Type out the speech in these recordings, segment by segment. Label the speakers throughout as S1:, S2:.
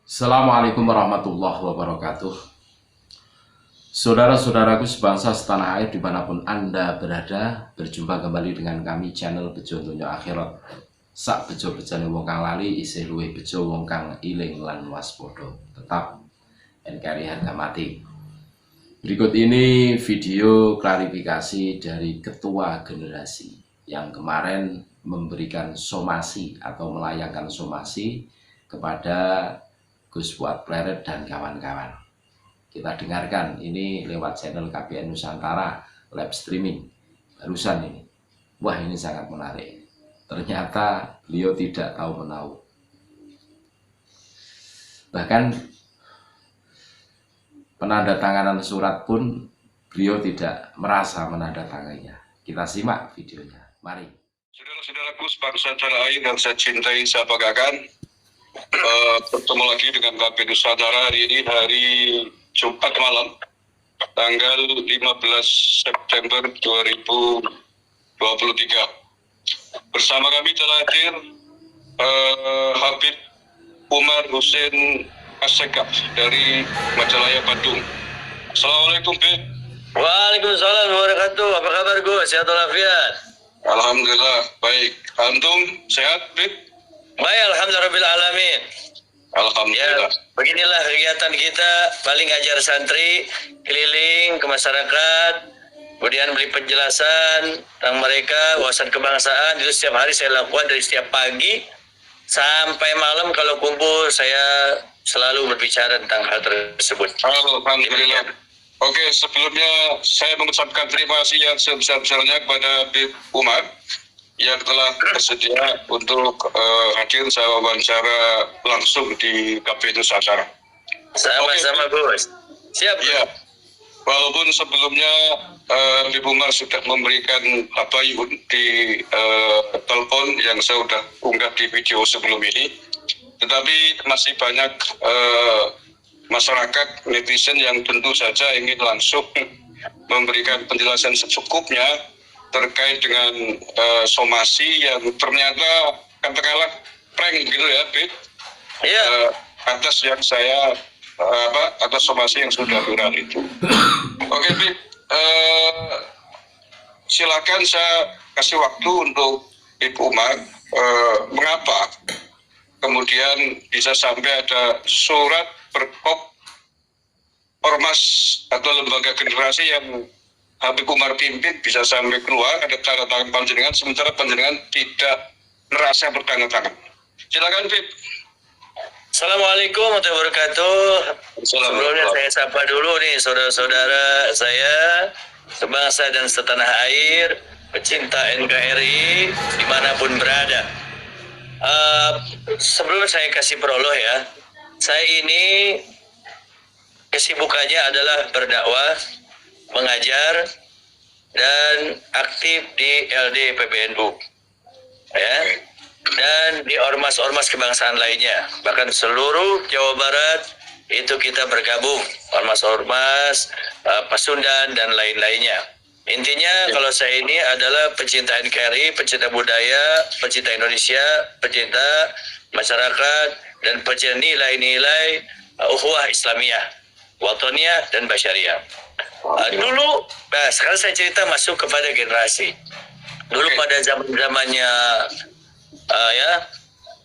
S1: Assalamualaikum warahmatullahi wabarakatuh. Saudara-saudaraku sebangsa setanah air dimanapun Anda berada, berjumpa kembali dengan kami channel Bejo Donya Akhirat. Sak bejo bejane wong kang lali isih luwih bejo wong kang iling lan waspada. Tetap NKRI harga mati. Berikut ini video klarifikasi dari ketua generasi yang kemarin memberikan somasi atau melayangkan somasi kepada Gus Fuad Pleret dan kawan-kawan. Kita dengarkan ini lewat channel KPN Nusantara live streaming barusan ini. Wah, ini sangat menarik. Ternyata beliau tidak tahu menahu. Bahkan penandatanganan surat pun beliau tidak merasa menandatanganinya. Kita simak videonya. Mari.
S2: Saudara-saudaraku sebangsa tanah air yang saya cintai, saya banggakan, bertemu lagi dengan KPN Nusantara hari ini, hari Jumat malam, tanggal 15 September 2023. Bersama kami telah hadir Habib Umar Hussein Asekaf dari Majalaya Bandung. Assalamualaikum, Bib.
S3: Waalaikumsalam warahmatullahi wabarakatuh. Apa kabar Gus? Sehat walafiat?
S2: Alhamdulillah, baik. Antum sehat, Bib?
S3: Baik, alhamdulillah alamin.
S2: Alhamdulillah.
S3: Ya, beginilah kegiatan kita, paling ngajar santri, keliling ke masyarakat, kemudian beri penjelasan tentang mereka, wawasan kebangsaan. Itu setiap hari saya lakukan dari setiap pagi sampai malam. Kalau kumpul saya selalu berbicara tentang hal tersebut.
S2: Alhamdulillah. Oke, sebelumnya saya mengucapkan terima kasih yang sebesar-besarnya kepada Habib Umar yang telah bersedia untuk hadir saya wawancara langsung di KPN Nusantara.
S3: Sama-sama Gus. Siap.
S2: Ya, walaupun sebelumnya Habib Umar sudah memberikan tabayun di telepon yang saya sudah unggah di video sebelum ini, tetapi masih banyak masyarakat netizen yang tentu saja ingin langsung memberikan penjelasan secukupnya terkait dengan somasi yang ternyata katakanlah prank gitu ya, Bib.
S3: Iya.
S2: Atas yang saya atas somasi yang sudah viral itu. Oke, Bib. Silakan saya kasih waktu untuk Ibu Umar. Mengapa kemudian bisa sampai ada surat perkop ormas atau lembaga generasi yang Habib Umar pimpin bisa sampai keluar ada tanda tangan panjenengan, sementara panjenengan tidak merasa bertanda tangan. Silakan, Bib.
S3: Assalamualaikum warahmatullahi wabarakatuh. Sebelumnya saya sapa dulu nih saudara-saudara saya sebangsa dan setanah air, pecinta NKRI dimanapun berada. Sebelum saya kasih prolog ya, saya ini kesibukannya adalah berdakwah, mengajar, dan aktif di LD PBNU, ya, dan di ormas-ormas kebangsaan lainnya. Bahkan seluruh Jawa Barat itu kita bergabung, ormas-ormas, Pasundan dan lain-lainnya. Intinya kalau saya ini adalah pecinta NKRI, pecinta budaya, pecinta Indonesia, pecinta masyarakat, dan pecinta nilai-nilai ukhuwah Islamiyah, Wataniyah, dan Basyariah. Dulu, sekarang saya cerita masuk kepada generasi. Dulu pada zaman-zamannya ya,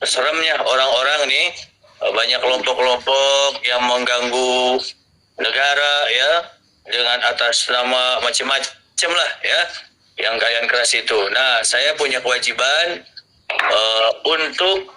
S3: seremnya orang-orang nih, banyak kelompok-kelompok yang mengganggu negara ya, dengan atas nama macam-macam lah ya, yang kalian keras itu. Nah, saya punya kewajiban untuk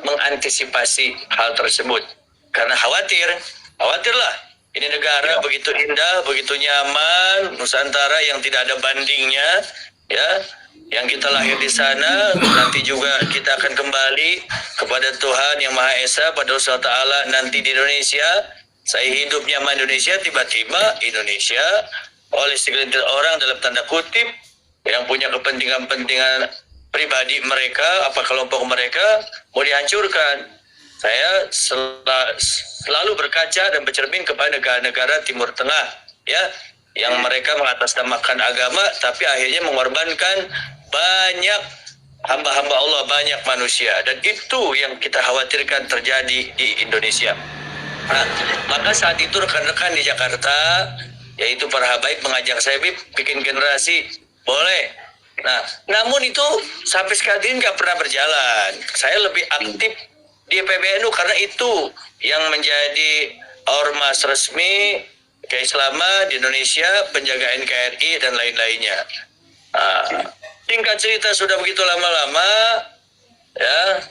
S3: mengantisipasi hal tersebut, karena khawatirlah ini negara begitu indah, begitu nyaman, Nusantara yang tidak ada bandingnya ya, yang kita lahir di sana, nanti juga kita akan kembali kepada Tuhan yang Maha Esa pada suatu Ta'ala nanti di Indonesia. Saya hidup nyaman Indonesia, tiba-tiba Indonesia oleh segelintir orang dalam tanda kutip yang punya kepentingan-kepentingan pribadi mereka, apa kelompok mereka mau dihancurkan. Saya selalu berkaca dan bercermin kepada negara-negara Timur Tengah ya, yang mereka mengatasnamakan agama tapi akhirnya mengorbankan banyak hamba-hamba Allah, banyak manusia, dan itu yang kita khawatirkan terjadi di Indonesia. Nah, maka saat itu rekan-rekan di Jakarta, yaitu para habaib, mengajak saya, Bib, bikin generasi, boleh. Nah, namun itu sampai sekarang ini nggak pernah berjalan. Saya lebih aktif di PBNU karena itu yang menjadi ormas resmi keislaman di Indonesia, penjaga NKRI dan lain-lainnya. Singkat cerita, sudah begitu lama-lama, ya,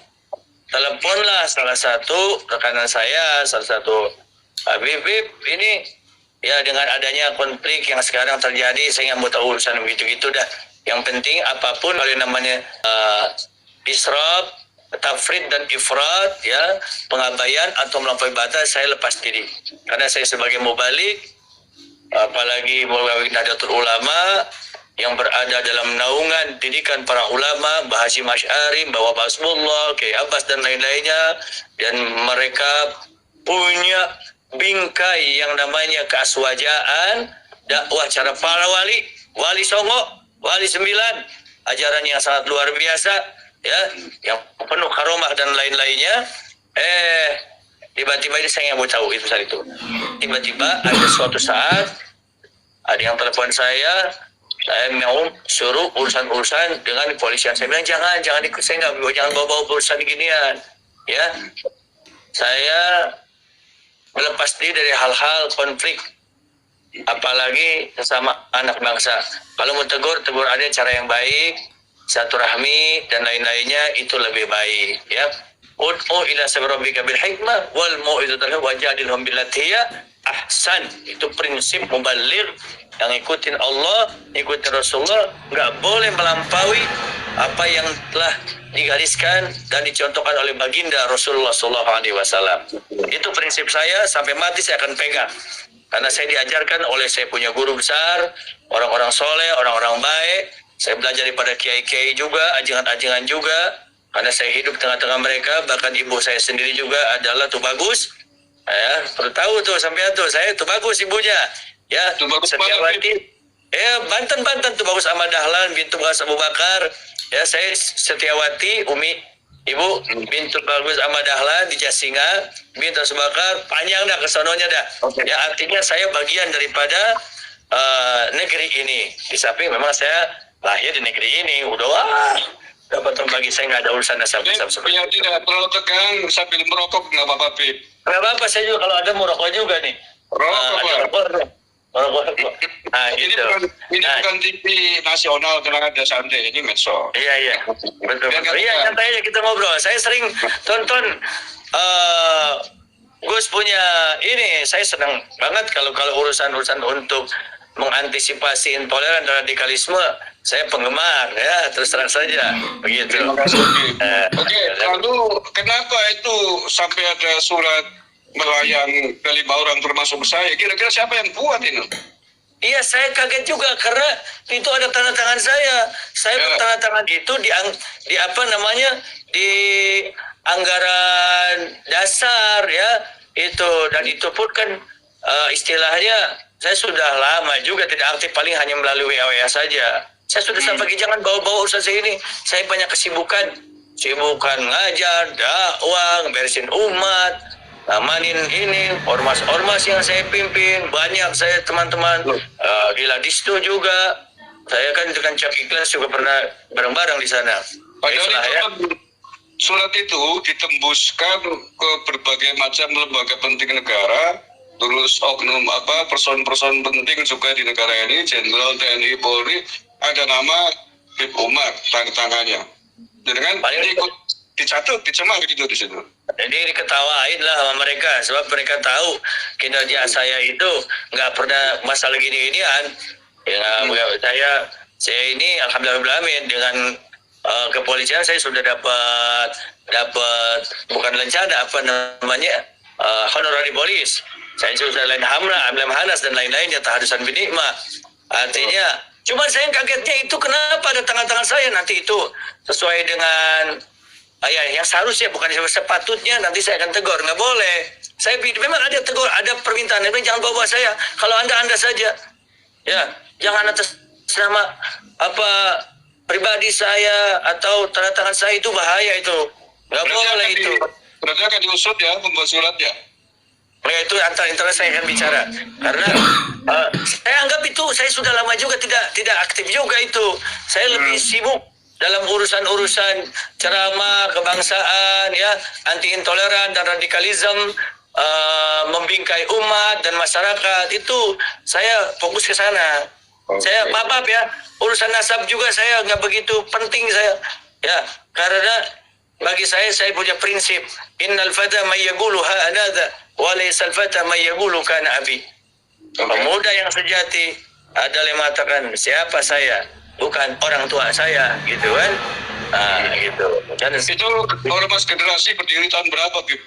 S3: teleponlah salah satu rekanan saya, salah satu Habib, ini ya dengan adanya konflik yang sekarang terjadi, saya nggak mau tahu urusan begitu-gitu dah. Yang penting apapun kalau namanya israf, tafrid dan ifrat, ya, pengabaian atau melampaui batas, saya lepas diri. Karena saya sebagai mubalik, apalagi mubalik Nahdlatul Ulama yang berada dalam naungan didikan para ulama, Mbah Hasyim Asy'ari, Mbah Wahab Hasbullah, Kiai Abbas dan lain-lainnya, dan mereka punya bingkai yang namanya keaswajaan, dakwah cara para wali, wali Songo, wali 9, ajaran yang sangat luar biasa, ya, yang penuh karomah dan lain-lainnya. Tiba-tiba ini saya nggak mau tahu itu saat itu. Tiba-tiba ada suatu saat ada yang telepon saya mau suruh urusan-urusan dengan kepolisian. Saya bilang jangan ikut, saya nggak, jangan bawa-bawa urusan ginian, ya. Saya melepas diri dari hal-hal konflik, apalagi sesama anak bangsa. Kalau mau tegur ada cara yang baik, silaturahmi dan lain-lainnya, itu lebih baik, ya. Ud'u ila sabili rabbika bil hikmah wal mau'izatil hasanah wajadilhum billati hiya ahsan. Itu prinsip mubaligh, yang ikutin Allah, ikutin Rasulullah, nggak boleh melampaui apa yang telah digariskan dan dicontohkan oleh baginda Rasulullah SAW. Itu prinsip saya, sampai mati saya akan pegang. Karena saya diajarkan oleh saya punya guru besar, orang-orang soleh, orang-orang baik. Saya belajar daripada kiai-kiai juga, ajengan-ajengan juga. Karena saya hidup tengah-tengah mereka, bahkan ibu saya sendiri juga adalah Tubagus. Ya, perlu tahu tuh sampai tuh, saya Tubagus ibunya. Ya, Setiawati. Ya, Banten Tubagus Ahmad Dahlan bintu Bagus Abu Bakar. Ya, saya Setiawati, Umi Ibu bintu Bagus Ahmad Dahlan di Jasinga, bintu Abu Bakar, panjang dah kesononya dah. Okay. Ya, artinya saya bagian daripada negeri ini. Di samping memang saya lahir di negeri ini. Udah dapat terbagi, saya nggak ada urusan nasab-nasab seperti itu.
S2: Tidak terlalu tegang sambil merokok nggak apa-apa, Bib.
S3: Nggak apa-apa, saya juga kalau ada mau rokok juga nih.
S2: Rokok.
S3: Nah,
S2: ini
S3: gitu.
S2: bukan TV nasional, tenang ada santai, ini medsos.
S3: Iya, betul. Iya, santai aja kita ngobrol. Saya sering tonton Gus punya ini, saya senang banget kalau urusan untuk mengantisipasi intoleran dan radikalisme. Saya penggemar, ya, terus terang saja begitu.
S2: Terima kasih. Oke, lalu kenapa itu sampai ada surat melayang ke 5 orang termasuk saya? Kira-kira siapa yang buat ini?
S3: Iya, saya kaget juga karena itu ada tanda tangan saya. Saya bertanda tangan itu di apa namanya, di anggaran dasar, ya, itu, dan itu pun kan istilahnya saya sudah lama juga tidak aktif, paling hanya melalui WA saja. Saya sudah sampai jangan bawa-bawa urusan saya ini. Saya banyak kesibukan ngajar, dakwah, beresin umat, amanin ini, ormas-ormas yang saya pimpin, banyak saya teman-teman, Gila Distu juga. Saya kan dengan Cak Ikhlas juga pernah bareng-bareng di sana.
S2: Padahal surat itu ditembuskan ke berbagai macam lembaga penting negara, terus oknum person-person penting juga di negara ini, Jenderal TNI, Polri, ada nama Habib Umar tangannya. Jadi kan ini ikut dicatat, dicemang gitu di situ.
S3: Jadi diketawain lah sama mereka, sebab mereka tahu kinerja saya itu nggak pernah masalah gini-ginian. Ya, saya ini alhamdulillah dengan kepolisian saya sudah dapat bukan lencana, apa namanya, honorary polis. Saya sudah lain Hamlam Hanas dan lain-lainnya, tahadusan binikmah. Artinya, cuma saya kagetnya itu kenapa ada tangan-tangan saya, nanti itu sesuai dengan yang seharusnya, bukan sepatutnya, nanti saya akan tegur, nggak boleh. Saya memang ada tegur, ada permintaan, jangan bawa saya. Kalau anda saja, ya, jangan atas nama pribadi saya atau tanda tangan saya itu bahaya itu. Nggak boleh itu.
S2: Berarti akan diusut ya pembuat suratnya.
S3: Ya itu antara saya akan bicara karena saya anggap itu saya sudah lama juga tidak aktif juga itu. Saya lebih sibuk dalam urusan-urusan ceramah kebangsaan ya, anti intoleran dan radikalisme, membingkai umat dan masyarakat, itu saya fokus ke sana. Saya maaf ya, urusan nasab juga saya nggak begitu penting saya ya, karena bagi saya punya prinsip innal fata may yaqulu ha'anadha wa laysa al fata may yaqulu kana abi. Pemuda yang sejati adalah yang mengatakan siapa saya, bukan orang tua saya, gitu kan. Gitu. Dan
S2: Itu ormas generasi berdiri tahun berapa, Bib?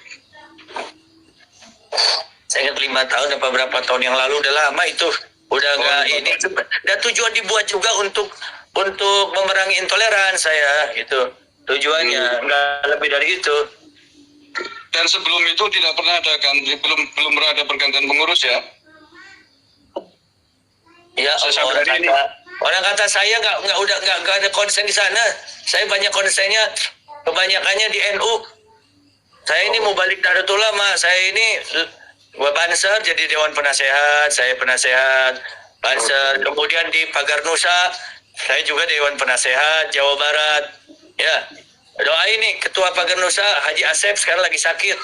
S3: saya ingat 5 tahun apa berapa tahun yang lalu, udah lama itu. Udah nggak ini. Dan tujuan dibuat juga untuk memerangi intoleran saya, gitu. Tujuannya nggak lebih dari itu.
S2: Dan sebelum itu tidak pernah ada belum pernah ada pergantian pengurus ya?
S3: Ya, orang kata saya nggak ada konsen di sana. Saya banyak konsennya, kebanyakannya di NU. Saya ini mau balik Nahdlatul Ulama. Saya ini Banser jadi Dewan Penasehat, saya penasehat Banser. Kemudian di Pagar Nusa, saya juga Dewan Penasehat Jawa Barat. Ya, doa ini Ketua Pagar Nusa Haji Asep sekarang lagi sakit.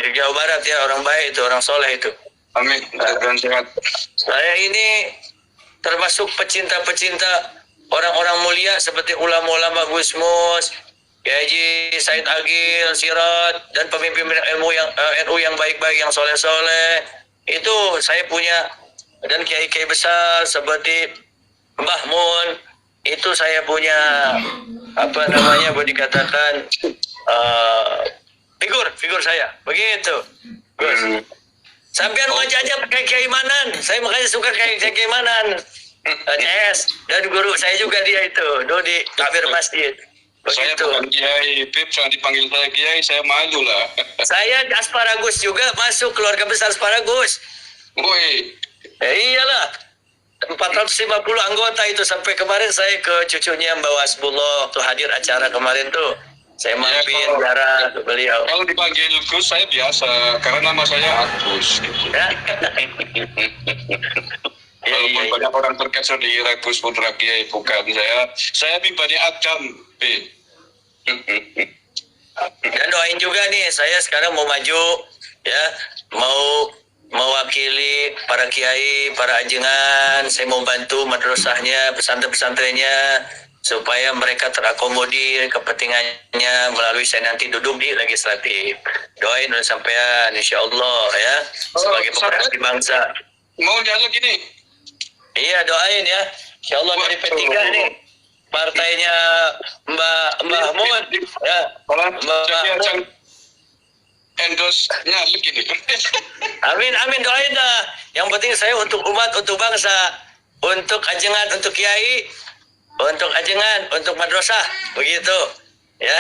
S3: Di Jawa Barat ya, orang baik itu, orang soleh itu.
S2: Amin. Mudah-mudahan sehat.
S3: Saya ini termasuk pecinta-pecinta orang-orang mulia seperti ulama-ulama Gusmus, Haji Said Agil, Sirat, dan pemimpin NU yang baik-baik, yang soleh-soleh. Itu saya punya, dan kiai-kiai besar seperti Mbah Mun, itu saya punya boleh dikatakan figur saya begitu. Gus. Sampean wajahnya pakai Kiai Manan. Saya makanya suka kayak Kiai Manan. CS dan guru saya juga dia itu, di kabir masjid.
S2: Saya
S3: Begitu.
S2: bukan Kiai, Bib, jangan dipanggil saya Kiai, saya malu lah.
S3: Saya Asparagus juga, masuk keluarga besar Asparagus.
S2: Woi,
S3: Iyalah. 450 anggota itu, sampai kemarin saya ke cucunya Mbak Wasbullah tuh hadir acara kemarin tuh. Saya mampir ziarah ke beliau.
S2: kalau dipanggil Gus saya biasa, karena nama saya Agus. Gitu.
S3: Ya.
S2: Walaupun banyak orang terkecoh di Gus Putra Kiai, bukan saya pribadi Adam, Bib.
S3: Dan doain juga nih, saya sekarang mau maju ya, mau mewakili para kiai, para ajengan. Saya mau bantu madrasahnya, pesantren-pesantrennya, supaya mereka terakomodir kepentingannya melalui saya nanti duduk di legislatif. Doain oleh sampean insya Allah ya, sebagai pemerhati bangsa.
S2: Mau dialog gini,
S3: Iya, doain ya, insya Allah dari P3 nih, partainya Mbah Mun ya,
S2: jadi endorse-nya gini.
S3: Amin, doain dah. Yang penting saya untuk umat, untuk bangsa, untuk ajengan, untuk kiai, untuk ajengan, untuk madrasah, begitu ya.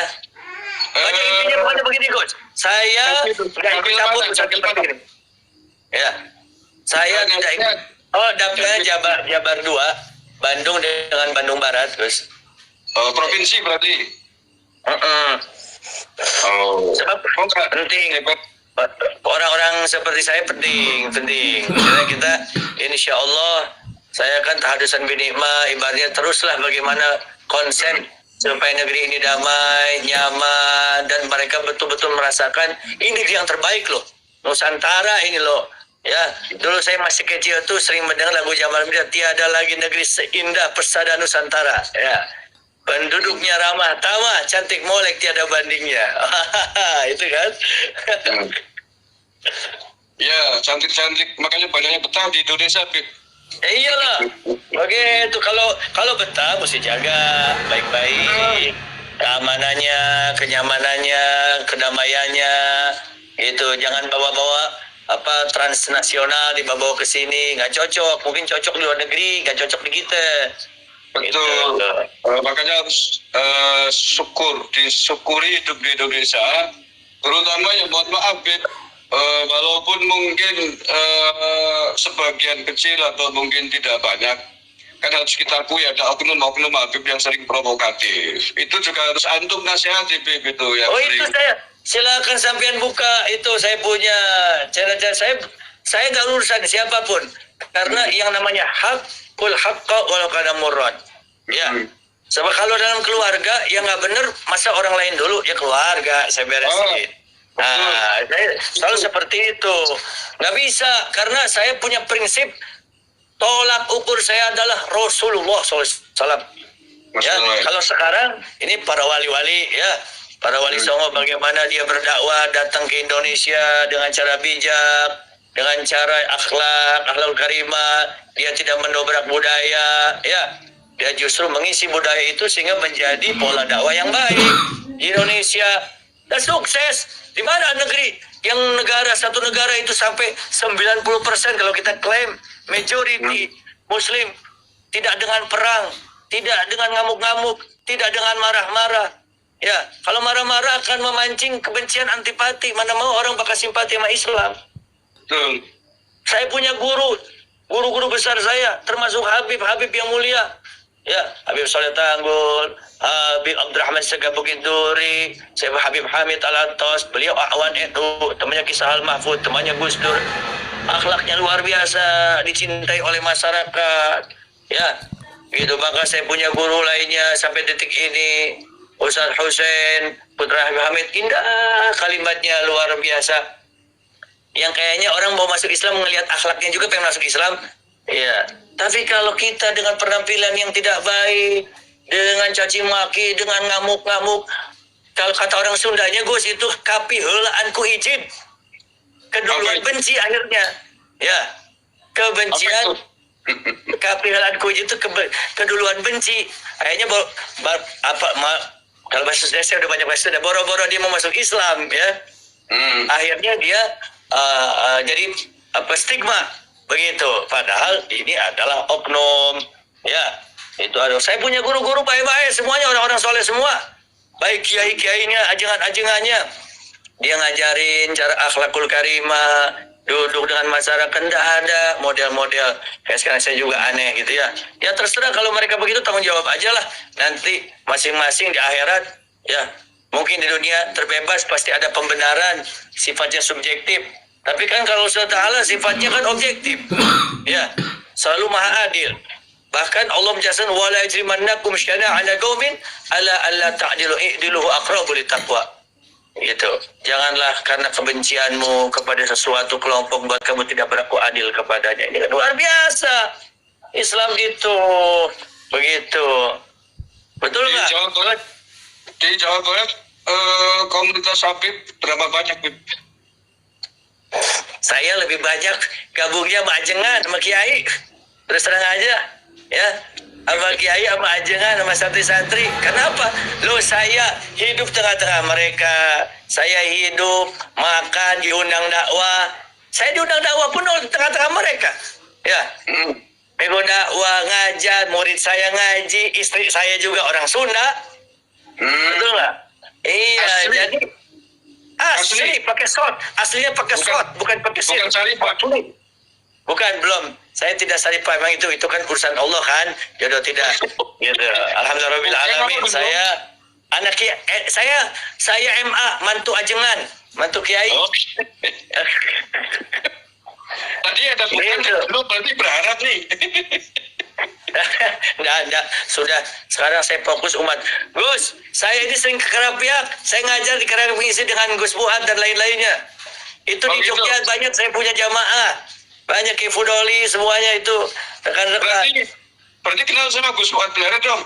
S3: Pokoknya intinya pokoknya begini Gus, saya nggak ikut campur urusan penting. Ya, saya tidak ikut. Oh, dapilnya Jabar 2, Bandung dengan Bandung Barat, Gus.
S2: Provinsi berarti.
S3: Sebab penting. Orang-orang seperti saya penting. Karena kita insya Allah, saya kan tahadusan binikmah, ibaratnya teruslah bagaimana konsen supaya negeri ini damai, nyaman, dan mereka betul-betul merasakan ini yang terbaik loh, Nusantara ini loh. Ya, dulu saya masih kecil tuh sering mendengar lagu Jamal Mirdad, tiada lagi negeri seindah persada Nusantara. Ya, penduduknya ramah tamah, cantik molek tiada bandingnya. Itu kan.
S2: Ya, cantik-cantik, makanya banyaknya betah di Indonesia, Bib.
S3: Iyalah, begitu. Kalau betah mesti jaga baik-baik keamanannya, kenyamanannya, kedamaiannya. Itu jangan bawa-bawa transnasional dibawa ke sini, nggak cocok. Mungkin cocok di luar negeri, nggak cocok di kita.
S2: Betul. Makanya harus disyukuri hidup di Indonesia, terutama ya mohon maaf, Bib, walaupun mungkin sebagian kecil atau mungkin tidak banyak kan harus kita akui ada oknum-oknum Habib yang sering provokatif. Itu juga harus antum nasihati gitu yang
S3: Oh
S2: sering.
S3: itu saya silakan sampean buka itu, saya punya channel saya nggak urusan siapapun karena yang namanya hakul haqqa walau kana murran. Ya. Sebab kalau dalam keluarga yang nggak benar, masa orang lain dulu, ya keluarga saya beresin. Nah, saya selalu seperti itu. Nggak bisa, karena saya punya prinsip tolak ukur saya adalah Rasulullah SAW. Ya, kalau sekarang ini para wali-wali, ya, para wali songo bagaimana dia berdakwah datang ke Indonesia dengan cara bijak, dengan cara akhlak karimah, dia tidak mendobrak budaya, ya. Dia justru mengisi budaya itu sehingga menjadi pola dakwah yang baik di Indonesia dan sukses. Di mana negeri yang satu negara itu sampai 90% kalau kita klaim majority Muslim, tidak dengan perang, tidak dengan ngamuk-ngamuk, tidak dengan marah-marah. Ya, kalau marah-marah akan memancing kebencian, antipati. Mana mau orang bakal simpati sama Islam. Saya punya guru besar saya, termasuk Habib yang mulia. Ya, Habib Soleh Tanggul, Habib Abdurrahman Segaf Bukit Duri, Syekh Habib Hamid Al-Atos, beliau Awan NU, temannya Kisah Al-Mahfud, temannya Gus Dur. Akhlaknya luar biasa, dicintai oleh masyarakat. Ya, gitu. Maka saya punya guru lainnya sampai detik ini, Ustaz Hussein, Putra Habib Hamid, indah kalimatnya luar biasa. Yang kayaknya orang mau masuk Islam melihat akhlaknya juga pengen masuk Islam. Ya, tapi kalau kita dengan penampilan yang tidak baik, dengan caci maki, dengan ngamuk-ngamuk, kalau kata orang Sundanya, Gus, itu kapi heulaan ku ijib. Keduluan benci akhirnya. Ya, kebencian, kapi heulaan ku ijib itu keduluan benci. Akhirnya kalau bahasa saya udah banyak bahasa, boro-boro dia mau masuk Islam, ya. Akhirnya dia jadi stigma. Begitu, padahal ini adalah oknum, ya. Itu ada. Saya punya guru-guru baik-baik, semuanya orang-orang soleh semua. Baik kiai-kiainya, ajengan-ajengannya. Dia ngajarin cara akhlakul karimah, duduk dengan masyarakat, tidak ada model-model. Kayak sekarang saya juga aneh gitu ya. Ya terserah kalau mereka begitu, tanggung jawab aja lah. Nanti masing-masing di akhirat, ya. Mungkin di dunia terbebas, pasti ada pembenaran, sifatnya subjektif. Tapi kan kalau Allah Ta'ala sifatnya kan objektif. Ya, selalu maha adil. Bahkan Allah menjelaskan wala yajrimannakum syana'ana qaumin ala alla ta'dilu i'diluhu aqrabu littaqwa. Gitu. Janganlah karena kebencianmu kepada sesuatu kelompok buat kamu tidak berlaku adil kepadanya. Ini kan luar biasa. Islam itu begitu. Betul enggak?
S2: Di Jawa Barat komunitas Habib berapa banyak?
S3: Saya lebih banyak gabungnya sama ajengan, sama kiai. Terus terang aja, ya. Sama kiai, sama ajengan, sama santri-santri. Kenapa? Loh, saya hidup tengah-tengah mereka. Saya hidup, makan, diundang dakwah. Saya diundang dakwah pun di tengah-tengah mereka. Ya. Mengundang dakwah, ngajar, murid saya ngaji, istri saya juga orang Sunda. Betul nggak? Iya, jadi asli pakai shot, aslinya pakai shot, bukan pakai sir.
S2: Bukan saripah.
S3: Bukan, belum. Saya tidak saripah, memang itu kan urusan Allah kan. Jodoh tidak. Gitu. Alhamdulillah alamin. Saya anak kiai, saya MA, mantu ajengan, mantu kiai.
S2: Tadi ada bukan lu berarti berharap nih.
S3: Nggak. Sudah, sekarang saya fokus umat. Gus, saya ini sering ke Karapiak. Saya ngajar di Karapiak mengisi dengan Gus Fuad dan lain-lainnya. Itu di Jogja banyak, saya punya jamaah. Banyak Ki Fudoli, semuanya itu. Rekan-rekan.
S2: Berarti kenal sama Gus Fuad benar dong?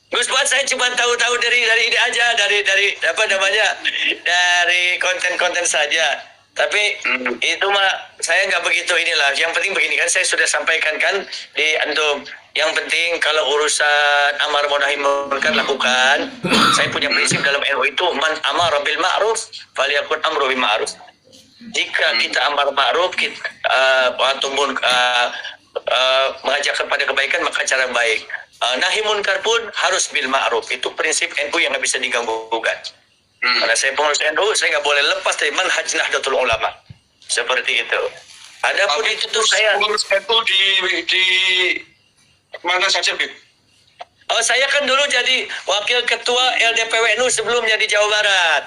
S3: Gus Fuad saya cuma tahu-tahu dari ini aja, dari apa namanya, dari konten-konten saja. Tapi itu mah saya nggak begitu inilah. Yang penting begini kan, saya sudah sampaikan kan di antum. Yang penting kalau urusan amar ma'ruf nahi munkar lakukan. Saya punya prinsip dalam NU itu man amara bil ma'ruf falyakun amru bil ma'ruf. Jika kita amar ma'ruf, kita mengajak kepada kebaikan, maka cara baik. Nahi munkar pun harus bil ma'ruf. Itu prinsip NU yang nggak bisa diganggu-gugat. Karena saya pengurus NU, saya nggak boleh lepas dari manhaj Nahdlatul Ulama. Seperti itu. Adapun
S2: Habib
S3: itu tuh saya.
S2: pengurus NU di mana saja, Bib?
S3: Oh, saya kan dulu jadi wakil ketua LDPWNU sebelum jadi Jawa Barat.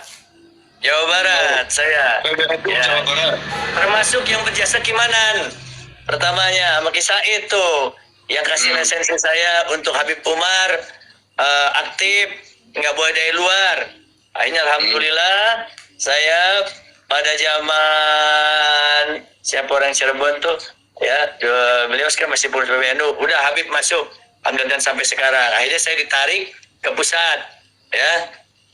S3: Jawa Barat saya.
S2: LDNU
S3: Ya,
S2: Jawa Barat.
S3: termasuk yang berjasa Kimanan. Pertamanya sama Ki Said tuh yang kasih lisensi saya untuk Habib Umar aktif, nggak boleh dari luar. Akhirnya alhamdulillah saya pada zaman siapa orang Cirebon tuh ya, beliau sekarang masih pengurus PBNU, udah Habib masuk dan sampai sekarang. Akhirnya saya ditarik ke pusat ya,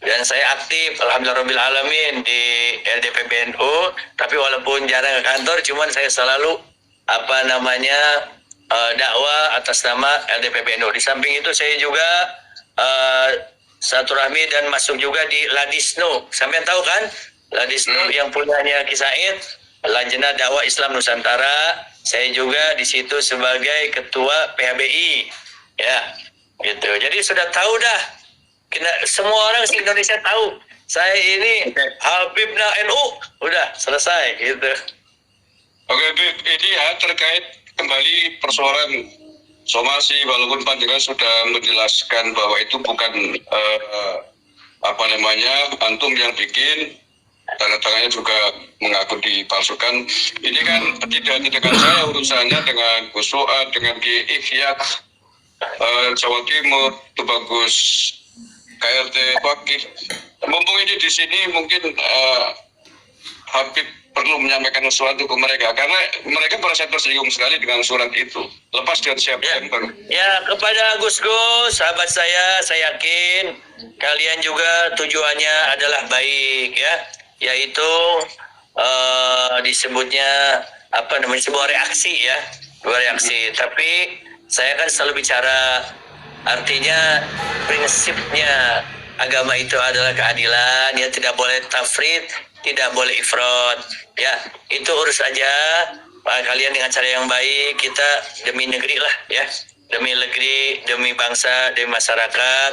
S3: dan saya aktif alhamdulillah alamin di LDPBNU, tapi walaupun jarang ke kantor, cuman saya selalu dakwah atas nama LDPBNU. Di samping itu saya juga silaturahmi dan masuk juga di Ladisnu. Sampai tahu kan Ladisnu yang punyanya Ki Said, Lajnah Dakwah Islam Nusantara. Saya juga di situ sebagai ketua PHBI. Ya, gitu. Jadi sudah tahu dah. Semua orang di Indonesia tahu saya ini Habibna NU. Udah selesai gitu.
S2: Oke, Bib, ini ya terkait kembali persoalan somasi, walaupun panjenengan sudah menjelaskan bahwa itu bukan antum yang bikin, tanda tangannya juga mengaku dipalsukan. Ini kan tidak dengan saya urusannya, dengan Gus Fuad, dengan Ki Ikhyak, Jawa Timur, itu bagus KRT Wakil. Mumpung ini di sini mungkin Habib perlu menyampaikan sesuatu ke mereka, karena mereka merasa tersinggung sekali dengan surat itu. Lepas dari September.
S3: Ya, kepada Gus-Gus, sahabat saya yakin kalian juga tujuannya adalah baik ya, yaitu disebutnya sebuah reaksi ya, sebuah reaksi. Tapi saya kan selalu bicara, artinya prinsipnya agama itu adalah keadilan, ya tidak boleh tafrid, tidak boleh ifrat, ya itu urus aja kalian dengan cara yang baik. Kita demi negeri lah ya, demi negeri, demi bangsa, demi masyarakat.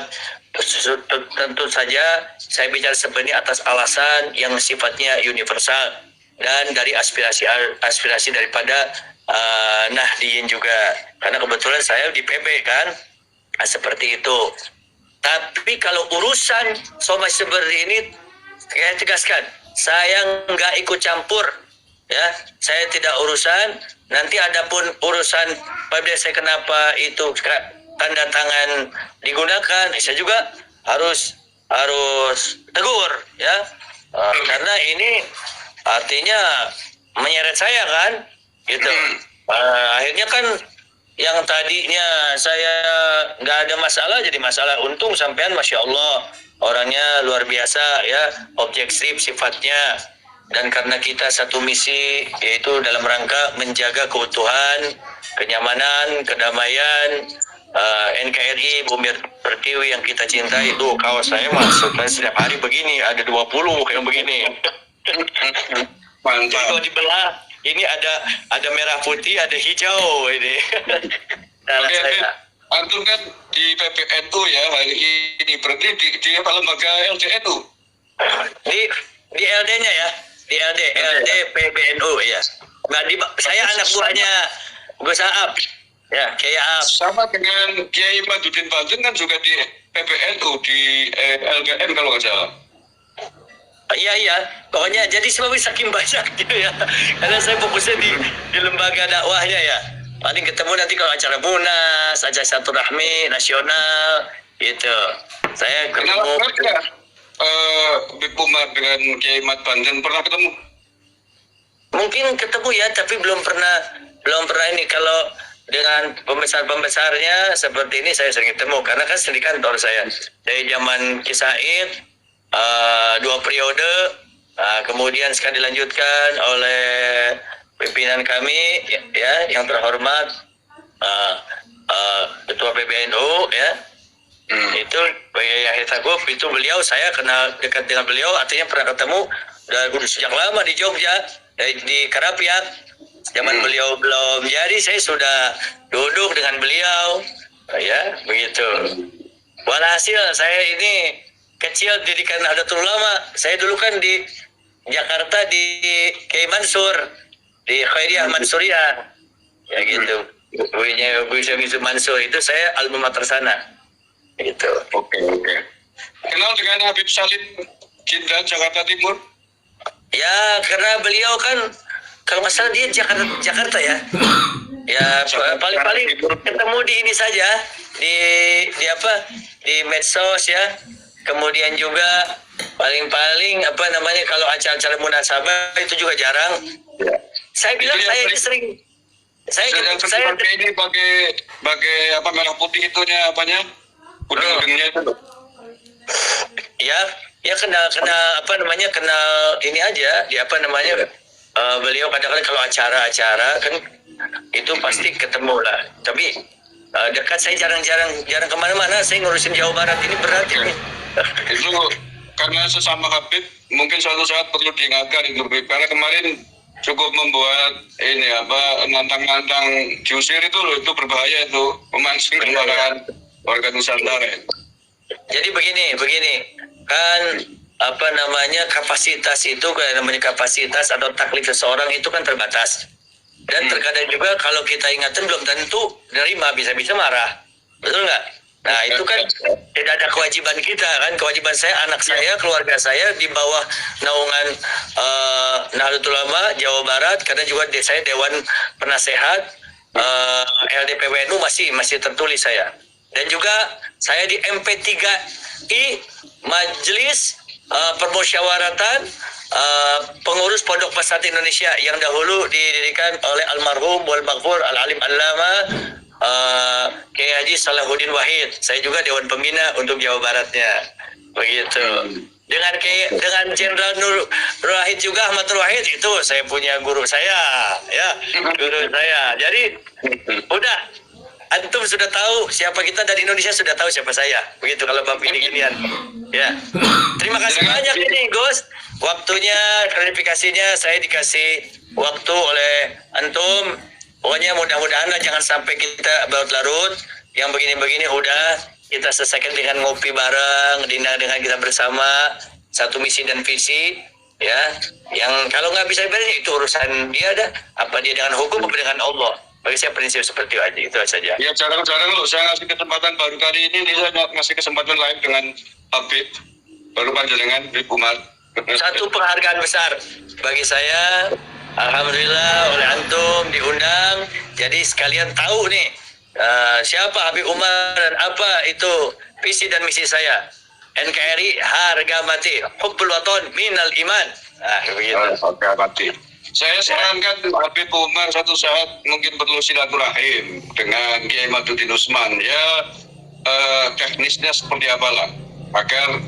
S3: Tentu saja saya bicara sebenarnya atas alasan yang sifatnya universal dan dari aspirasi daripada Nahdliyin juga, karena kebetulan saya di PB kan, seperti itu. Tapi kalau urusan somasi seperti ini, saya tegaskan, saya nggak ikut campur, ya. Saya tidak urusan. Nanti adapun urusan pada saya kenapa itu tanda tangan digunakan, saya juga harus tegur, ya. Karena ini artinya menyeret saya kan, gitu. Akhirnya kan yang tadinya saya nggak ada masalah jadi masalah. Untung sampean Masya Allah orangnya luar biasa ya, objektif sifatnya, dan karena kita satu misi, yaitu dalam rangka menjaga keutuhan, kenyamanan, kedamaian NKRI Bumi Pertiwi yang kita cintai. Itu kaos saya masuk setiap hari begini, ada 20 yang begini. Jadi kalau dibelah, ini ada merah putih, ada hijau ini.
S2: Oke, antum kan di PBNU ya hari ini, berarti di lembaga LDNU?
S3: Di LD-nya ya, di LD PBNU ya. Nah, saya anak buahnya Gus Aap, ya Kiai Aap.
S2: Sama dengan Kiai Madudin Banten kan juga di PBNU, di LGN kalau nggak salah.
S3: Iya, pokoknya jadi sebab saking banyak gitu ya. Karena saya fokusnya di lembaga dakwahnya ya. Paling ketemu nanti kalau acara Munas, acara silaturahmi nasional gitu. Saya ketemu.
S2: Habib Umar dengan Kiai Mat Banten pernah ketemu?
S3: Mungkin ketemu ya, tapi belum pernah ini. Kalau dengan pembesar-pembesarnya seperti ini saya sering ketemu, karena kan sering kantor saya dari zaman Ki Said 2 periode, kemudian sekarang dilanjutkan oleh pimpinan kami ya yang terhormat Ketua PBNU ya. Itu Yahya Taguf, itu beliau, saya kenal dekat dengan beliau, artinya pernah ketemu udah sejak lama di Jogja, di Karapiak. Zaman beliau belum jadi, saya sudah duduk dengan beliau ya, begitu. Walhasil saya ini kecil didikan Nahdlatul Ulama. Saya dulu kan di Jakarta di Kiai Mansur. di Khairiyah Mansuriyah. Ya gitu. Bukunya Bu Yusuf Mansur itu saya alma mater sana. Gitu.
S2: Oke. Kenal dengan Habib Salim Jindan Jakarta Timur?
S3: Ya karena beliau kan kalau nggak salah dia Jakarta ya. Ya paling-paling ketemu di ini saja di apa di medsos ya. Kemudian juga paling-paling apa namanya kalau acara-acara munasabah itu juga jarang.
S2: Ya.
S3: Saya bilang
S2: Itu
S3: saya
S2: yang
S3: ini sering. Saya
S2: pakai ini pakai apa merah putih itunya apanya? Puding-pudingnya itu.
S3: Ya kena apa namanya kena ini aja di apa namanya beliau kadang-kadang kalau acara-acara kan itu pasti ketemu lah. Tapi dekat saya jarang kemana-mana. Saya ngurusin Jawa Barat ini berat ini.
S2: Itu karena sesama Habib mungkin suatu saat perlu diingatkan itu karena kemarin cukup membuat ini apa nantang-nantang diusir itu loh, itu berbahaya, itu memancing kemarahan warga Nusantara.
S3: Jadi begini kan apa namanya kapasitas itu kayak namanya kapasitas atau taklif seseorang itu kan terbatas dan terkadang juga kalau kita ingatkan belum tentu nerima, bisa marah, betul nggak? Nah itu kan tidak ada kewajiban kita kan, kewajiban saya anak saya keluarga saya di bawah naungan Nahdlatul Ulama Jawa Barat karena juga saya Dewan Penasehat LDPWNU masih tertulis saya, dan juga saya di MP3I Majelis Permusyawaratan Pengurus Pondok Pesantren Indonesia yang dahulu didirikan oleh almarhum wal maghfur al alim allama Kiai Haji Salahuddin Wahid. Saya juga Dewan Pembina untuk Jawa Baratnya, begitu. Dengan Jenderal Nur Wahid juga Ahmad Nur Wahid itu saya punya guru saya, ya guru saya. Jadi udah antum sudah tahu siapa kita dan Indonesia sudah tahu siapa saya, begitu kalau bab ini ginian. Ya, terima kasih banyak ini Gus. Waktunya klarifikasinya saya dikasih waktu oleh antum. Pokoknya mudah-mudahan lah jangan sampai kita berlarut. Yang begini-begini udah kita selesaikan dengan ngopi bareng, dengan kita bersama satu misi dan visi. Ya, yang kalau nggak bisa beres itu urusan dia dah. Apa dia dengan hukum apa dengan Allah? Bagi saya prinsip seperti itu saja.
S2: Ya jarang-jarang loh saya ngasih kesempatan baru kali ini saya ngasih kesempatan live dengan Habib baru panjenengan Habib Umar.
S3: Satu penghargaan besar bagi saya. Alhamdulillah oleh antum diundang, jadi sekalian tahu nih siapa Habib Umar dan apa itu visi dan misi saya. NKRI harga mati, hubbul waton minal iman. Begitu.
S2: Harga mati. Saya sarankan Habib Umar satu saat mungkin perlu silaturahim dengan Kiai Maduddin Usman ya, teknisnya seperti apalah agar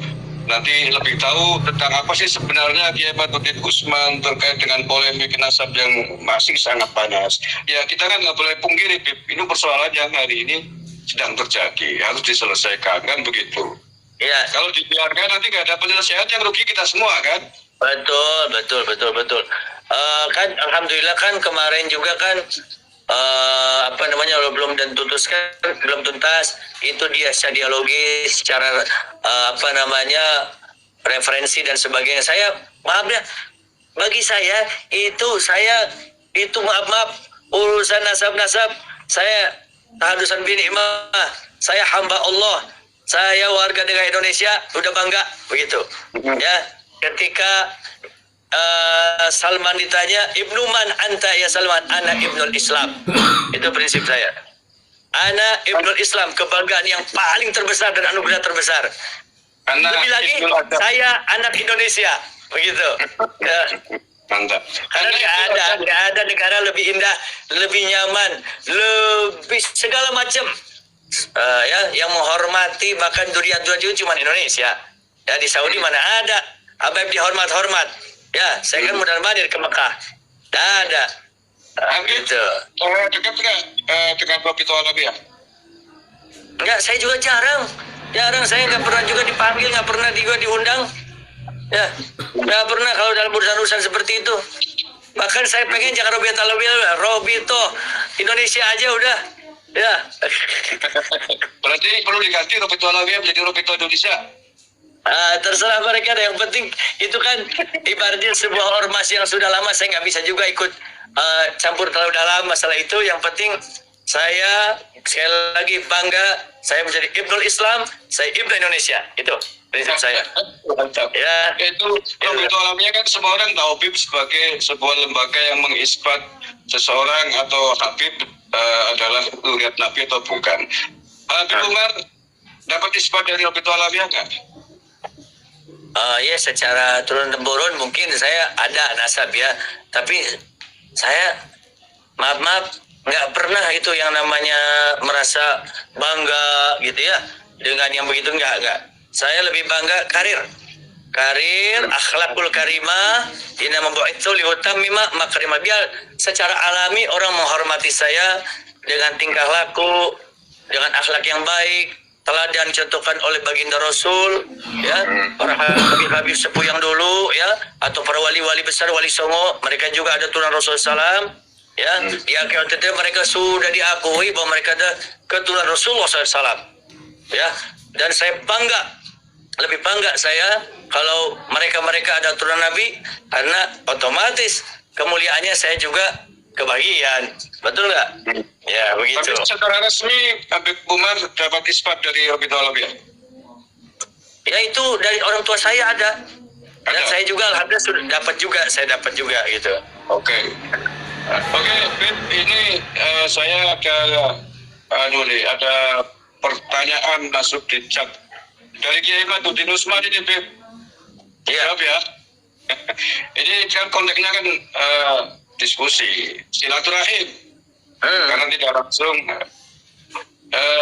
S2: nanti lebih tahu tentang apa sih sebenarnya Kiai Maduddin Usman terkait dengan polemik nasab yang masih sangat panas. Ya kita kan nggak boleh pungkiri, ini persoalan yang hari ini sedang terjadi, harus diselesaikan kan begitu.
S3: Ya.
S2: Kalau dibiarkan nanti nggak ada penyelesaian, yang rugi kita semua kan.
S3: Betul. Kan alhamdulillah kan kemarin juga kan apa namanya belum tuntas itu dia secara dialogis secara apa namanya referensi dan sebagainya. Saya maaf ya, bagi saya itu maaf urusan nasab saya tahadusan bin imamah, saya hamba Allah, saya warga negara Indonesia udah bangga begitu ya. Ketika Salman ditanya, Ibnu man anta ya Salman? Ana Ibnul Islam. Itu prinsip saya. Ana Ibnul Islam, kebanggaan yang paling terbesar dan anugerah terbesar. Lebih lagi, saya anak Indonesia. Begitu. Ya.
S2: Mantap.
S3: Karena nggak ada negara lebih indah, lebih nyaman, lebih segala macam ya yang menghormati bahkan durian-durian itu cuma Indonesia. Ya di Saudi mana ada Habib dihormat-hormat. Ya, saya kan modal-mandir ke Mekah. Tidak ada. Gitu.
S2: Dekat nggak dengan Robi Toalabi ya?
S3: Enggak, saya juga jarang. Saya nggak pernah juga dipanggil, nggak pernah juga diundang. Ya, nggak pernah kalau dalam urusan-urusan seperti itu. Bahkan saya pengen jangan Robi Toalabi, Robito Indonesia aja udah. Ya.
S2: Berarti perlu diganti Robi Toalabi menjadi Robito Indonesia.
S3: Terserah mereka deh. Yang penting itu kan ibaratnya sebuah ormas yang sudah lama, saya nggak bisa juga ikut campur terlalu dalam masalah itu. Yang penting saya sekali lagi bangga, saya menjadi Ibnul Islam, saya Ibnu Indonesia. Itu prinsip saya.
S2: Mantap.
S3: Ya,
S2: Itu Robitul Alamiyah kan semua orang tahu BIM sebagai sebuah lembaga yang mengisbat seseorang atau Habib adalah zuriat Nabi atau bukan. Habib Umar dapat isbat dari Robitul Alamiyah nggak?
S3: ya secara turun temurun mungkin saya ada nasab ya, tapi saya maaf nggak pernah itu yang namanya merasa bangga gitu ya dengan yang begitu, nggak. Saya lebih bangga karir akhlakul karimah dina membu'itsu liutammima makarimah, biar secara alami orang menghormati saya dengan tingkah laku, dengan akhlak yang baik, teladan contohkan oleh baginda Rasul ya, para habib sepuh yang dulu ya, atau para wali-wali besar, wali songo, mereka juga ada turunan Rasul salam ya. Di akhir mereka sudah diakui bahwa mereka ada keturunan Rasulullah SAW ya, dan saya lebih bangga saya kalau mereka ada turunan Nabi, karena otomatis kemuliaannya saya juga kebagian, betul nggak? Ya begitu.
S2: Tapi secara resmi Habib Umar dapat isbat dari Robitul Alamiyah.
S3: Ya itu dari orang tua saya ada. Dan saya juga alhamdulillah sudah dapat juga gitu.
S2: Oke, Bib, ini saya ada pertanyaan masuk di chat dari Kiai Maduddin Usman ini, Bib. Jawab ya. Ini kan konteksnya kan diskusi silaturahim, karena tidak langsung.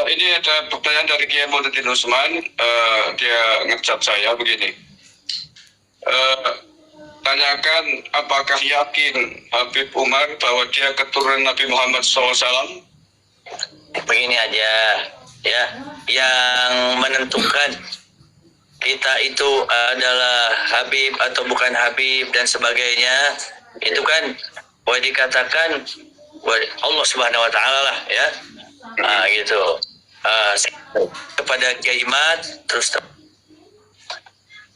S2: Ini ada pertanyaan dari Kiai Maduddin Usman. Dia ngechat saya begini. Tanyakan apakah yakin Habib Umar bahwa dia keturunan Nabi Muhammad SAW?
S3: Begini aja ya, yang menentukan kita itu adalah Habib atau bukan Habib dan sebagainya, itu kan boleh dikatakan Allah Subhanahu Wa Taala lah ya. Gitu. Kepada Kiai Mat, terus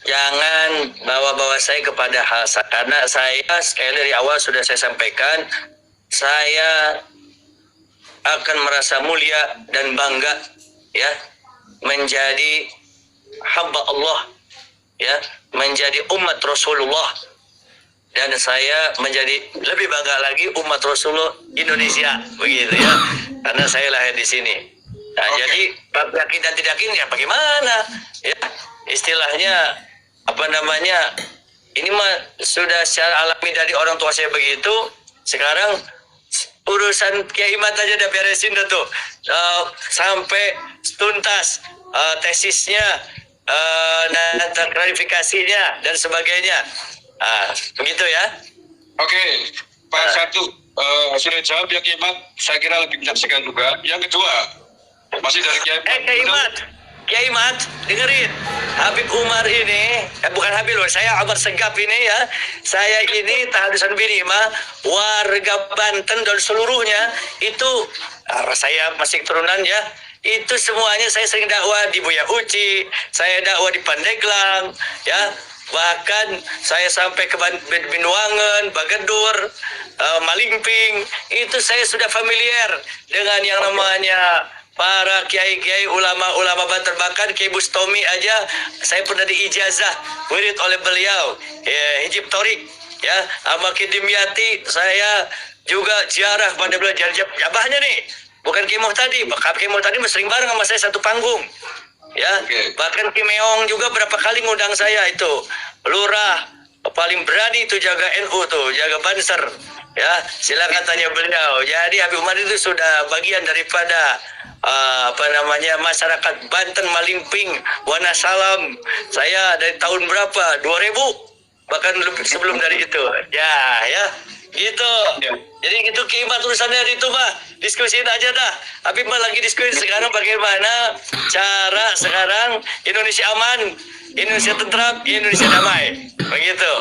S3: jangan bawa saya kepada hal, karena saya sekali dari awal sudah saya sampaikan, saya akan merasa mulia dan bangga ya menjadi hamba Allah ya, menjadi umat Rasulullah, dan saya menjadi lebih bangga lagi umat Rasulullah Indonesia begitu ya, karena saya lahir di sini. Jadi yakin dan tidak yakin ya bagaimana ya, istilahnya apa namanya, ini mah sudah secara alami dari orang tua saya begitu. Sekarang urusan Kiai Mat aja udah beresin tuh sampai tuntas tesisnya dan klarifikasinya dan sebagainya. Begitu ya. Oke,
S2: Pak satu sudah jawab ya Kiai Mat, saya kira lebih menyaksikan juga. Yang kedua masih dari Kiai Mat.
S3: Kiai Mat, dengerin. Habib Umar ini, bukan Habib loh, saya Umar Segap ini ya. Saya ini Tahadusan Binima, warga Banten dan seluruhnya itu, saya masih keturunan ya. Itu semuanya saya sering dakwah di Buya Uci, saya dakwah di Pandeglang, ya. Bahkan saya sampai ke Binuangen, Bagedur, Malingping, itu saya sudah familiar dengan yang namanya para kiai-kiai, ulama-ulama Banten. Bahkan Kiai Bustomi aja saya pernah diijazah wirid oleh beliau ya, hijib torik ya, sama Kidimyati saya juga ziarah pada beliau, jabahnya nih bukan Kiai Muhtadi. Kiai Muhtadi sering bareng sama saya satu panggung ya. Bahkan Ki Meong juga berapa kali ngundang saya, itu lurah paling berani itu jaga NU tuh, jaga Banser ya, silakan tanya beliau. Jadi Habib Umar itu sudah bagian daripada masyarakat Banten, Malingping, Wonosalam. Saya dari tahun berapa? 2000, bahkan lebih sebelum dari itu. Ya, gitu. Jadi itu kimat urusannya itu mah, diskusiin aja dah. Habib mah lagi diskusi sekarang bagaimana cara sekarang Indonesia aman, Indonesia tentram, Indonesia damai. Begitu.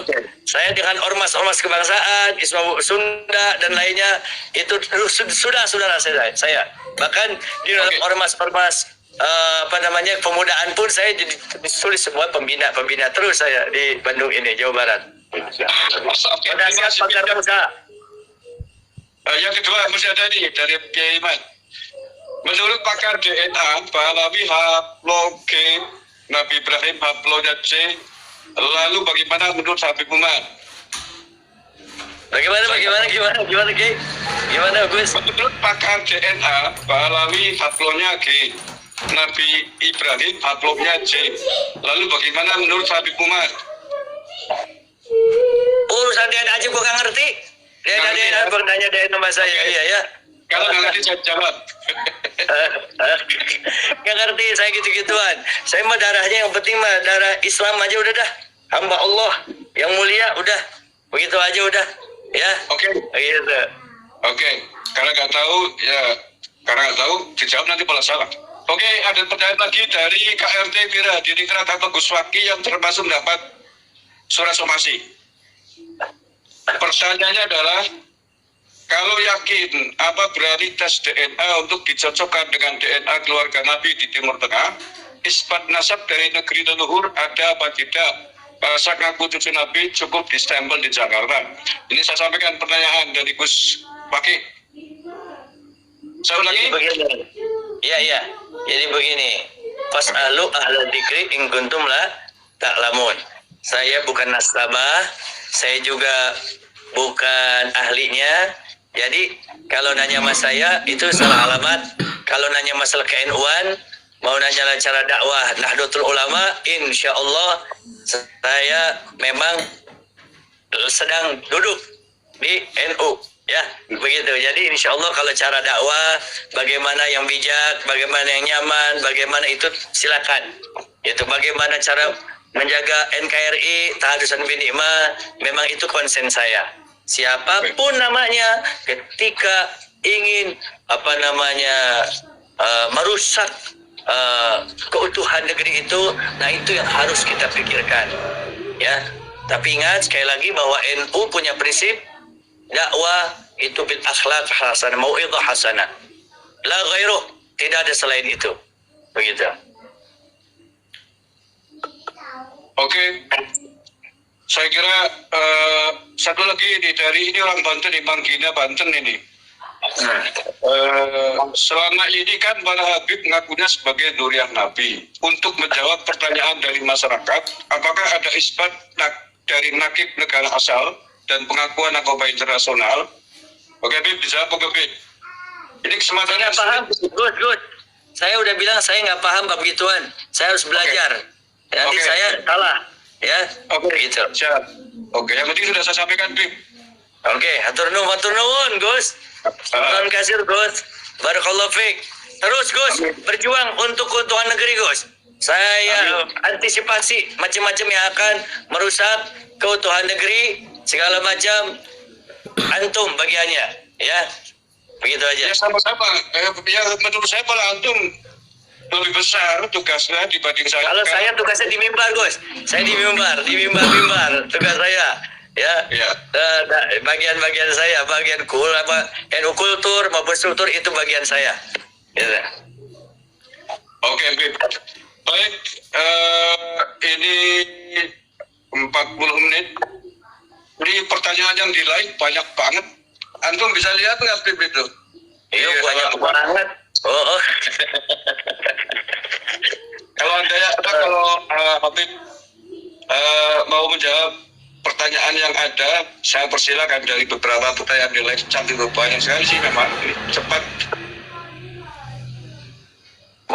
S3: Saya dengan ormas-ormas kebangsaan, Islam Sunda dan lainnya itu sudah saudara saya. Bahkan di dalam ormas-ormas apa namanya pemudaan pun saya jadi tulis semua pembina terus saya di Bandung ini, Jawa Barat. Nasihat pakar usaha.
S2: Yang kedua masih ada nih dari Kiai Iman. Menurut pakar DNA, Pahlawi haploge Nabi Ibrahim haplonya C. Lalu bagaimana menurut Habib Umar?
S3: Bagaimana Ki? Gimana Gus?
S2: Menurut pakar DNA, Pahlawi haplonya G. Nabi Ibrahim haplognya C. Lalu bagaimana menurut Habib Umar?
S3: Urusan DNA aja gua gak ngerti. DNA gua nanya DNA sama saya.
S2: Okay.
S3: Iya ya.
S2: Kalau nggak ngerti saya jawab.
S3: Gak ngerti saya gitu-gituan. Saya mah darahnya yang penting mah darah Islam aja udah dah. Hamba Allah yang mulia udah. Begitu aja udah. Ya.
S2: Oke.
S3: Gitu.
S2: Oke. Karena nggak tahu ya. Karena nggak tahu dijawab nanti malah salah. Oke, ada pertanyaan lagi dari KRT Mira di Ningrat atau Guswaki yang termasuk mendapat surat somasi. Pertanyaannya adalah, kalau yakin, apa berarti tes DNA untuk dicocokkan dengan DNA keluarga Nabi di Timur Tengah? Isbat nasab dari negeri leluhur ada apa tidak? Sak ngaku cucu Nabi cukup distempel di Jakarta. Ini saya sampaikan pertanyaan dari Gus Waki. Saya ulangi.
S3: Iya. Jadi begini, fas'alu ahla dzikri in kuntum la ta'lamun. Saya bukan nasabah, saya juga bukan ahlinya. Jadi kalau nanya mas saya itu salah alamat. Kalau nanya masalah KNU-an, mau nanya cara dakwah Nahdlatul Ulama, insya Allah saya memang sedang duduk di NU. Ya, begitu. Jadi insya Allah kalau cara dakwah, bagaimana yang bijak, bagaimana yang nyaman, bagaimana itu silakan. Itu bagaimana cara menjaga NKRI, Tahadusan bin Ima, memang itu konsen saya. Siapapun namanya, ketika ingin merusak keutuhan negeri itu, nah itu yang harus kita pikirkan. Ya, tapi ingat sekali lagi bahwa NU punya prinsip dakwah itu bil akhlak hasanah, mau'izah hasanah. La ghairuh, tidak ada selain itu. Begitu.
S2: Oke. Saya kira satu lagi dari ini orang Banten, di Manggina Banten ini. Selama ini kan para Habib mengakunya sebagai Durian Nabi. Untuk menjawab pertanyaan dari masyarakat, apakah ada isbat dari nakib negara asal dan pengakuan narkoba internasional? Oke, Bib, bisa apa, Bib? Ini kesempatan.
S3: Saya nggak paham, Gus. Saya udah bilang saya nggak paham bab gituan. Saya harus belajar. Nanti saya salah, ya.
S2: Oke,
S3: gitu.
S2: siap. Oke, yang penting sudah saya sampaikan, Bib.
S3: Oke, hatur nuhun, Gus. Terima kasih, Gus. Barakallahu fiik. Terus, Gus, berjuang untuk keutuhan negeri, Gus. Saya antisipasi macam-macam yang akan merusak keutuhan negeri, segala macam antum bagiannya, ya. Begitu aja.
S2: Ya sama-sama. Ya menurut saya malah antum lebih besar tugasnya dibanding saya.
S3: Kalau saya tugasnya di mimbar, Gus. Saya di mimbar, tugas saya. Ya. Bagian-bagian saya, bagian NU kultur maupun struktur itu bagian saya. Ya.
S2: Oke, Bib. Baik, ini 40 menit. Ini pertanyaan yang di like banyak banget. Antum bisa lihat nggak, Bib, itu?
S3: Iya, banyak banget. Oh.
S2: Kalau kalau Habib mau menjawab pertanyaan yang ada, saya persilakan. Dari beberapa pertanyaan di live cantik banyak sekali sih, memang cepat.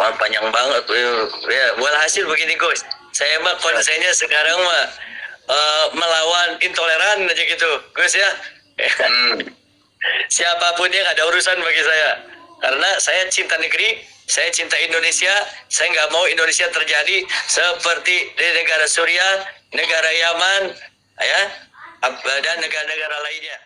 S3: Wah, panjang banget. Ya, walhasil begini, Gus. Saya mah konsennya sekarang mah melawan intoleran aja gitu, Gus ya. Siapapun yang ada urusan bagi saya. Karena saya cinta negeri, saya cinta Indonesia. Saya nggak mau Indonesia terjadi seperti di negara Suriah, negara Yaman, ya, dan negara-negara lainnya.